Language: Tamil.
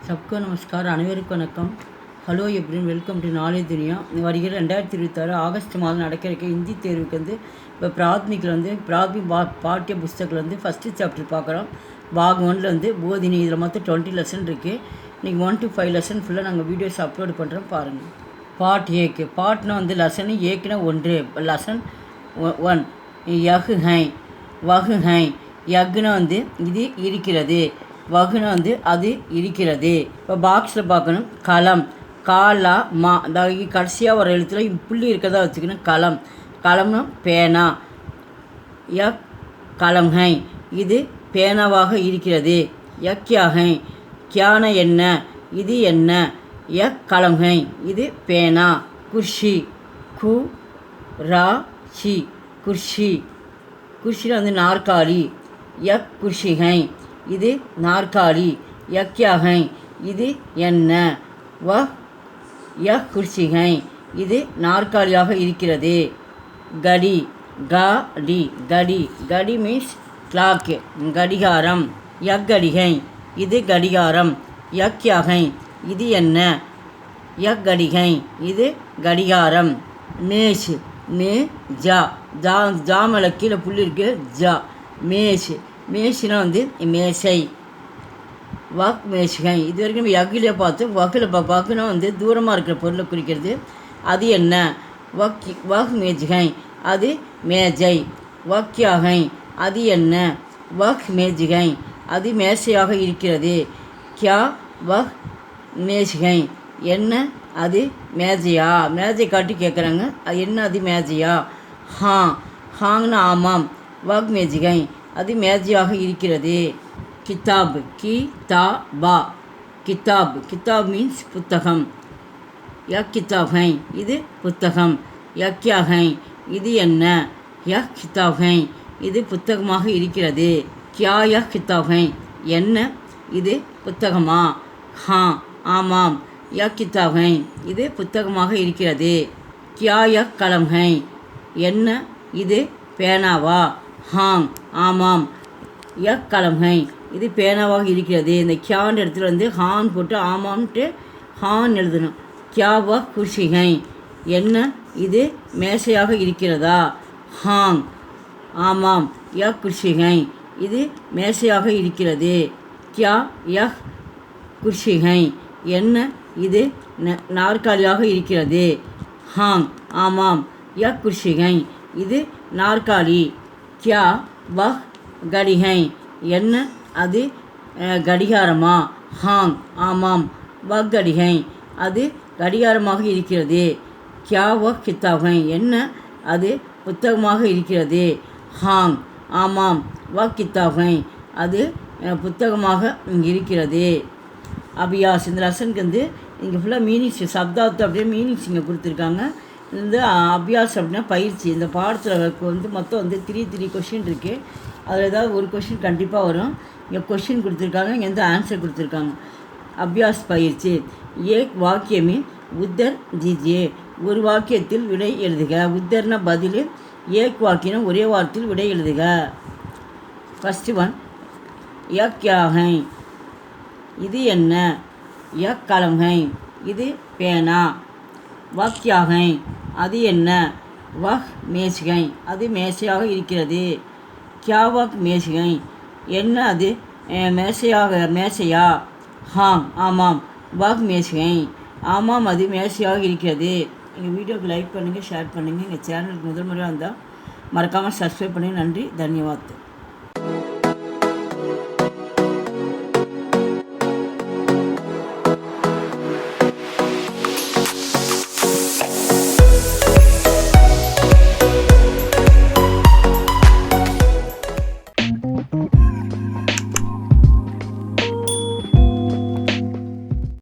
सबको नमस्कार அனைவருக்கும் வணக்கம். ஹலோ எப்ரின் வெல்கம் டு நாலேஜ் துனியா. வருகிற 2026 ஆகஸ்ட் மாதம் நடக்கிற ஹிந்தி தேர்வுக்கு இப்போ பிராத்மிக்கில் பிராத்மிக் பாட்டிய புஸ்தகத்தில் ஃபஸ்ட்டு சாப்டர் பார்க்குறோம். பாக் 1ல் போதினி. இதில் மொத்தம் 20 லெசன் இருக்குது. இன்றைக்கி 1 to 5 லெசன் ஃபுல்லாக நாங்கள் வீடியோஸ் அப்லோட் பண்ணுறோம், பாருங்கள். பாட் ஏக்கு பாட்னா லெசனு ஏக்குனா 1 லெசன் 1 யகு ஹை வகு ஹை. யகுனா இது இருக்கிறது, வகுனா அது இருக்கிறது. இப்போ பாக்ஸில் பார்க்கணும். களம் காலா மா, அதாவது கடைசியாக ஒரு எழுத்துல புள்ளி இருக்கிறதா வச்சுக்கணும். களம் களம்னா பேனா. யக் களம் ஹை, இது பேனாவாக இருக்கிறது. யக்யா ஹை, கியான என்ன, இது என்ன. யக் களம் ஹை, இது பேனா. குர்ஷி கு ரா ஷி குர்ஷி. குர்ஷியில் நாற்காலி. யக் குர்ஷி ஹை, இது நாற்காலி. யக்யா ஹை, இது என்ன. வ யக் குர்சி ஹை, இது நாற்காலியாக இருக்கிறது. கடி கடி கடி கடி மீன்ஸ் கிளாக், கடிகாரம். யக் கடிகை, இது கடிகாரம். யக்யா ஹை, இது என்ன. யக் கடிகை, இது கடிகாரம். மேஷ் மே ஜா ஜா ஜாமல கீழே புள்ளி இருக்கு. ஜா மேஷ். மேஷினா மேசை. வாக் மேஷிகை, இது வரைக்கும் யகிலே பார்த்து. வகில் வகுனா தூரமாக இருக்கிற பொருளை குறிக்கிறது. அது என்ன. வக் மேஜிகை, அது மேஜை. வக்யாகை, அது என்ன. வக் மேஜிகை, அது மேசையாக இருக்கிறது. கியா வக் மேஜிகை, என்ன அது மேஜையா. மேஜை காட்டி கேட்குறாங்க, அது என்ன அது மேஜையா. ஹா ஹாங்னா ஆமாம். வக் மேஜிகை, அது மேஜையாக இருக்கிறது. கிதாப் கி தா பா கிதாப். கிதாப் மீன்ஸ் புத்தகம். யக் கிதாப் ஹை, இது புத்தகம். யக்யா ஹை, இது என்ன. யக் கிதாப் ஹை, இது புத்தகமாக இருக்கிறது. கியா யக் கிதாப் ஹை, என்ன இது புத்தகமா. ஹா ஆமாம். யக் கிதாப் ஹை, இது புத்தகமாக இருக்கிறது. கியா யக் கலம் ஹை, என்ன இது பேனாவா. ஹாங் ஆமாம். யக் கலம் ஹை, இது பேனாவாக இருக்கிறது. இந்த கியான் இடத்துல ஹான் போட்டு ஆமாம்ட்டு ஹான் எழுதணும். கியா வ குர்ஷி ஹை, என்ன இது மேசையாக இருக்கிறதா. ஹாங் ஆமாம். யக் குர்ஷி ஹை, இது மேசையாக இருக்கிறது. கியா யக் குர்ஷி ஹை, என்ன இது நாற்காலியாக இருக்கிறது. ஹாங் ஆமாம். யக் குர்ஷி ஹை, இது நாற்காலி. கியா வஹ் கடிகை, என்ன அது கடிகாரமா. ஹாங் ஆமாம். வக் கடிகை, அது கடிகாரமாக இருக்கிறது. கியா வஹ் கிதாபை, என்ன அது புத்தகமாக இருக்கிறது. ஹாங் ஆமாம். வக் கிதாபை, அது புத்தகமாக இருக்கிறது. அபியாஸ். இந்த லெசனுக்கு இங்கே ஃபுல்லாக மீனிங்ஸ் சப்தார்த்தம் அப்படியே மீனிங்ஸ் இங்கே கொடுத்துருக்காங்க. அபியாஸ் அப்படின்னா பயிற்சி. இந்த பாடத்தில் மொத்தம் 3 கொஷின் இருக்குது. அதில் ஏதாவது ஒரு கொஷின் கண்டிப்பாக வரும். இங்கே கொஷின் கொடுத்துருக்காங்க, இங்கே ஆன்சர் கொடுத்துருக்காங்க. அபியாஸ் பயிற்சி. ஏக் வாக்கியமே உத்தர் ஜீஜியே, ஒரு வாக்கியத்தில் விடை எழுதுக. உத்தர்னா பதில், ஏக் வாக்கியம்னா ஒரே வார்த்தையில் விடை எழுதுக. First one. யக் யாகை, இது என்ன. யக் கலம்கை, இது பேனா. வக் யாகை, அது என்ன. வஹ் மேசிகை, அது மேசையாக இருக்கிறது. கியா வக் மேசிகை, என்ன அது மேசையா. ஹாங் ஆமாம். வக் மேசிகை, ஆமாம் அது மேசையாக இருக்கிறது. எங்கள் வீடியோக்கு லைக் பண்ணுங்கள், ஷேர் பண்ணுங்கள். எங்கள் சேனலுக்கு முதல் முறையாக வந்தால் மறக்காமல் சப்ஸ்கிரைப் பண்ணி. நன்றி, தன்யவாத்.